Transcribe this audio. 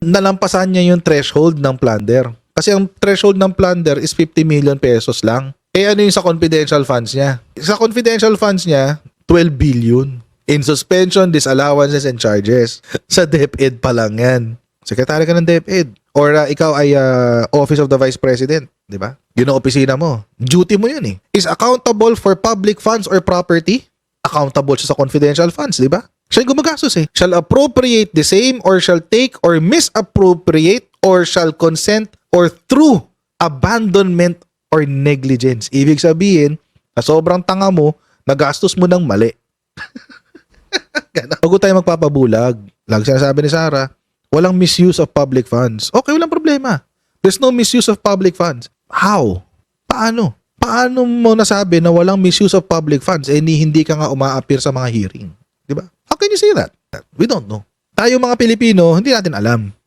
nalampasan niya yung threshold ng plunder. Kasi ang threshold ng plunder is 50 million pesos lang. Eh ano yung sa confidential funds niya? Sa confidential funds niya, 12 billion. In suspension, disallowances, and charges. Sa DepEd pa lang yan. Sekretary ka ng DepEd. Or ikaw ay Office of the Vice President. Di ba? Yun ang opisina mo. Duty mo yun eh. Is accountable for public funds or property? Accountable siya sa confidential funds, di ba? Siya yung gumagastos eh. Shall appropriate the same or shall take or misappropriate or shall consent or through abandonment or negligence. Ibig sabihin, na sobrang tanga mo, nagastos mo ng mali. Bago tayo magpapabulag, lagi sinasabi ni Sarah, walang misuse of public funds. Okay, walang problema. There's no misuse of public funds. How? Paano? Paano mo nasabi na walang misuse of public funds eh hindi ka nga uma-appear sa mga hearing? Di ba? How can you say that? We don't know. Tayo mga Pilipino, hindi natin alam.